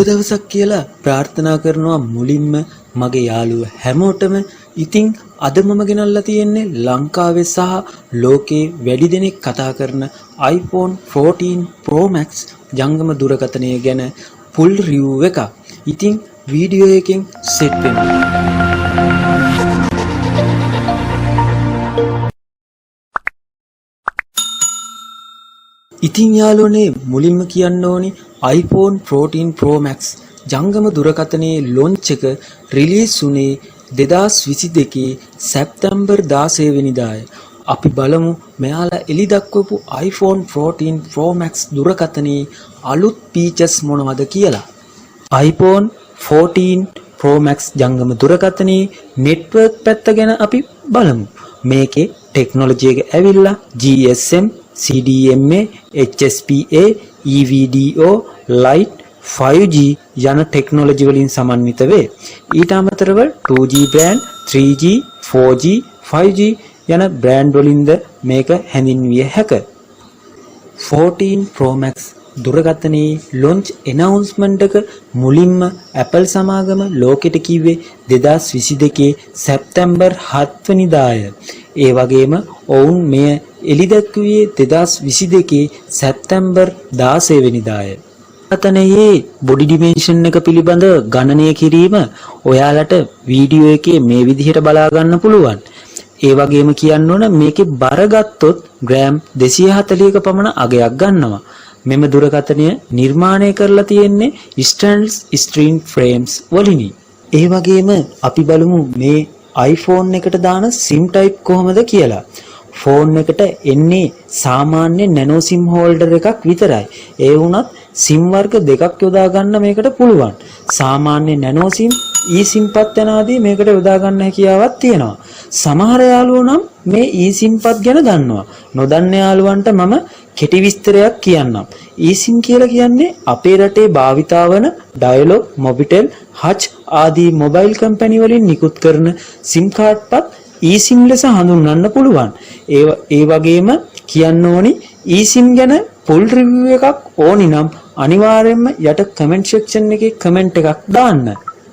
දවසක් කියලා ප්‍රාර්ථනා කරනවා මුලින්ම මගේ යාළුවෝ හැමෝටම. ඉතින් අද මම ගෙනල්ලා තියෙන්නේ ලංකාවේ සහ ලෝකේ වැඩි දෙනෙක් කතා කරන iPhone 14 Pro Max ජංගම දුරකථනය ගැන full review එකක්. ඉතින් වීඩියෝ එකෙන් සෙට් වෙන්න. ඉතින් යාළුවනේ මුලින්ම කියන්න ඕනි iPhone 14 Pro Max ජංගම දුරකථනයේ ලොන්ච් එක රිලීස් වුණේ 2022 සැප්තැම්බර් 16 වෙනිදාය. අපි බලමු මෙයාලා එලි දක්වපු iPhone 14 Pro Max දුරකථනයේ අලුත් ෆීචර්ස් මොනවද කියලා. iPhone 14 Pro Max ජංගම දුරකථනයේ නෙට්වර්ක් පැත්ත ගැන අපි බලමු. මේකේ ටෙක්නොලොජි එක ඇවිල්ලා GSM, CDMA, HSPA, EVDO, Lite, 5G යන ටෙක්නොලොජි වලින් සමන්විත වේ. ඊට අමතරව 2G brand, 3G, 4G, 5G යන බ්‍රෑන්ඩ් වලින්ද මේක හැඳින්විය හැක. 14 Pro Max දුරකථනයේ ලොන්ච් ඇනවුන්ස්මන්ට් එක මුලින්ම Apple සමාගම ලෝකෙට කිව්වේ 2022 සැප්තැම්බර් 7 වෙනිදාය. ඒ වගේම ඔවුන් මෙය එළිදැක්වුවේ 2022 සැප්තැම්බර් 16 වෙනිදාය. දුරකථනයේ බොඩි ඩිමෙන්ෂන් එක පිළිබඳ ගණනය කිරීම ඔයාලට වීඩියෝ එකේ මේ විදිහට බලා ගන්න පුළුවන්. ඒ වගේම කියන්න ඕන මේකේ බර ගත්තොත් ග්‍රෑම් 240ක පමණ අගයක් ගන්නවා. මෙම දුරකථනය නිර්මාණය කරලා තියෙන්නේ ස්ටැන්ඩ්ස් ස්ක්‍රීන් ෆ්‍රේම්ස් වලිනි. ඒ වගේම අපි බලමු මේ iPhone එකට දාන SIM type කොහොමද කියලා. ෆෝන් එකට එන්නේ සාමාන්‍ය නැනෝ SIM හෝල්ඩර් එකක් විතරයි. ඒ වුණත් SIM වර්ග දෙකක් යොදා ගන්න මේකට පුළුවන්. සාමාන්‍ය නැනෝ SIM, eSIM පත් යන ආදී මේකට යොදා ගන්න හැකියාවක් තියෙනවා. සමහර යාළුවෝ නම් මේ eSIM පත් ගැන දන්නවා. නොදන්න යාළුවන්ට මම කෙටි විස්තරයක් කියන්නම්. eSIM කියලා කියන්නේ අපේ රටේ භාවිතා වන Dialog, Mobitel, Hutch ආදී මොබයිල් කම්පැනි වලින් නිකුත් කරන SIM කාඩ් පත් eSIM ලෙස හඳුන්වන්න පුළුවන්. ඒ වගේම කියන්න ඕනි eSIM ගැන full review එකක් ඕනි නම් අනිවාර්යයෙන්ම යට comment section එකේ comment එකක් දාන්න.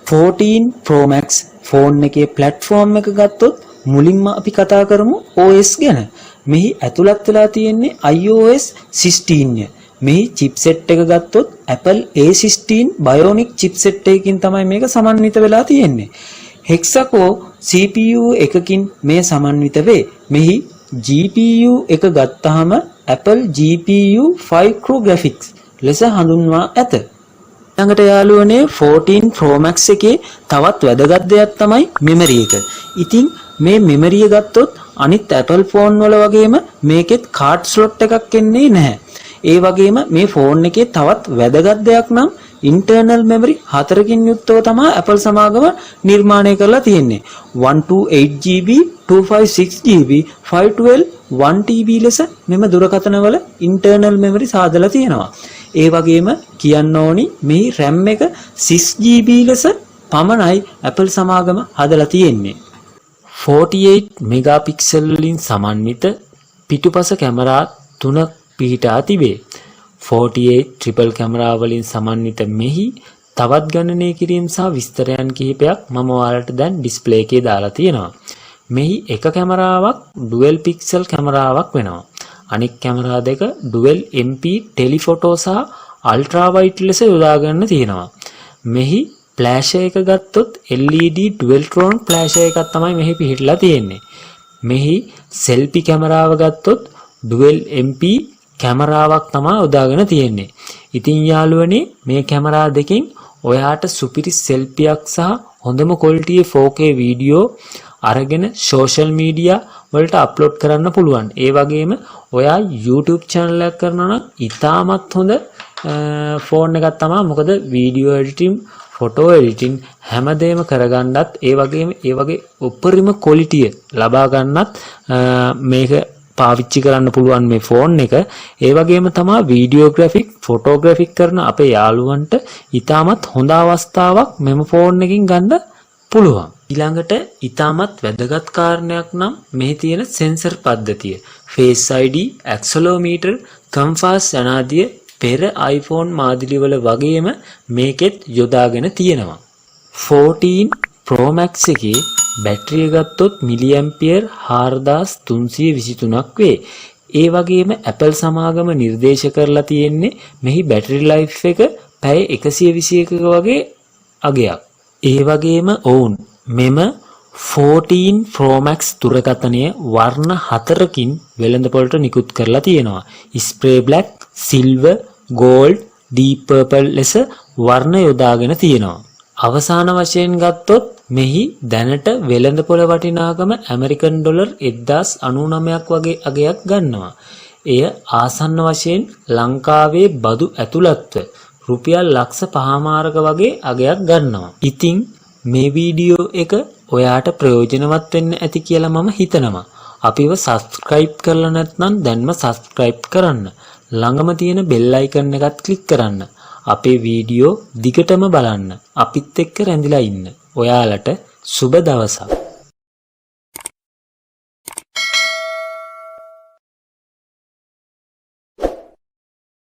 14 Pro Max ෆෝන් එකේ platform එක ගත්තොත් මුලින්ම අපි කතා කරමු OS ගැන. මෙහි ඇතුළත් වෙලා තියෙන්නේ iOS 16. මෙහි chipset එක ගත්තොත් Apple A16 Bionic chipset එකකින් තමයි මේක සමන්විත වෙලා තියෙන්නේ. Hexacore CPU එකකින් මේ සමන්විත වේ. මෙහි GPU එක ගත්තාම Apple GPU 5 Pro Graphics ලෙස හඳුන්වා ඇත. ළඟට යාළුවනේ 14 Pro Max එකේ තවත් වැදගත් දෙයක් තමයි මෙමරි එක. ඉතින් මේ මෙමරි එක ගත්තොත් අනිත් Apple ෆෝන් වල වගේම මේකෙත් කාඩ් ස්ලොට් එකක් එන්නේ නැහැ. ඒ වගේම මේ ෆෝන් එකේ තවත් වැදගත් දෙයක් නම් internal memory 4කින් යුක්තව තමයි Apple සමාගම නිර්මාණය කරලා තියෙන්නේ. 128GB, 256GB, 512, 1TB ලෙස මෙම දුරකථනවල internal memory සාදලා තියෙනවා. ඒ වගේම කියන්න ඕනි මේ RAM එක 6GB ලෙස පමණයි Apple සමාගම හදලා තියෙන්නේ. 48 මෙගාපික්සල් වලින් සමන්විත පිටුපස කැමරා 3ක් පිහිටා තිබේ. 48 ට්‍රිපල් කැමරා වලින් සමන්විත මෙහි තවත් ගණනය කිරීම සහ විස්තරයන් කිහිපයක් මම ඔයාලට දැන් ඩිස්ප්ලේ එකේ දාලා තියෙනවා. මෙහි එක කැමරාවක් ඩුවල් පික්සල් කැමරාවක් වෙනවා. අනෙක් කැමරා දෙක ඩුවල් MP ටෙලිෆොටෝ සහ අල්ට්‍රා වයිඩ් ලෙස යොදා ගන්න තියෙනවා. මෙහි ෆ්ලෑෂර් එක ගත්තොත් LED ඩුවල් ටෝන් ෆ්ලෑෂර් එකක් තමයි මෙහි පිහිටලා තියෙන්නේ. මෙහි සෙල්ෆි කැමරාව ගත්තොත් ඩුවල් MP කැමරාවක් තමයි යොදාගෙන තියෙන්නේ. ඉතින් යාළුවනේ මේ කැමරා දෙකෙන් ඔයාට සුපිරි සෙල්ෆියක් සහ හොඳම ක්වොලිටියේ 4K වීඩියෝ අරගෙන සෝෂල් මීඩියා වලට අප්ලෝඩ් කරන්න පුළුවන්. ඒ වගේම ඔයා YouTube channel එකක් කරනවා නම් ඉතාමත් හොඳ ෆෝන් එකක් තමයි. මොකද වීඩියෝ එඩිටින්, ෆොටෝ එඩිටින් හැමදේම කරගන්නත් ඒ වගේ උපරිම ක්වොලිටිය ලබා ගන්නත් මේක පාවිච්චි කරන්න පුළුවන් මේ ෆෝන් එක. ඒ වගේම තමයි වීඩියෝග්‍රැෆික්, ෆොටෝග්‍රැෆික් කරන අපේ යාළුවන්ට ඉතාමත් හොඳ අවස්ථාවක් මෙම ෆෝන් එකකින් ගන්න පුළුවන්. ඊළඟට ඉතාමත් වැදගත් කාරණයක් නම් මෙහි තියෙන සෙන්සර් පද්ධතිය. Face ID, accelerometer, compass යනාදී පෙර iPhone මාදිලිවල වගේම මේකෙත් යොදාගෙන තියෙනවා. 14 Pro Max එකේ බැටරිය ගත්තොත් මිලි ඇම්පියර් 4323ක් වේ. ඒ වගේම Apple සමාගම නිර්දේශ කරලා තියෙන්නේ මෙහි බැටරි ලයිෆ් එක පැය 121ක වගේ අගයක්. ඒ වගේම ඔවුන් මෙම 14 Pro Max දුරකථනය වර්ණ 4කින් වෙළඳපොළට නිකුත් කරලා තියෙනවා. Spray black, silver, gold, deep purple ලෙස වර්ණ යොදාගෙන තියෙනවා. අවසාන වශයෙන් ගත්තොත් මෙහි දැනට වෙළඳපොළ වටිනාකම ඇමරිකන් ඩොලර් 1099ක් වගේ අගයක් ගන්නවා. එය ආසන්න වශයෙන් ලංකාවේ බදු ඇතුළත්ව රුපියල් ලක්ෂ 5මාරක වගේ අගයක් ගන්නවා. ඉතින් මේ වීඩියෝ එක ඔයාට ප්‍රයෝජනවත් වෙන්න ඇති කියලා මම හිතනවා. අපිව සබස්ක්‍රයිබ් කරලා නැත්නම් දැන්ම සබස්ක්‍රයිබ් කරන්න. ළඟම තියෙන බෙල් අයිකන් එකත් ක්ලික් කරන්න. අපේ වීඩියෝ දිගටම බලන්න. අපිත් එක්ක රැඳිලා ඉන්න. ඔයාලට සුබ දවසක්.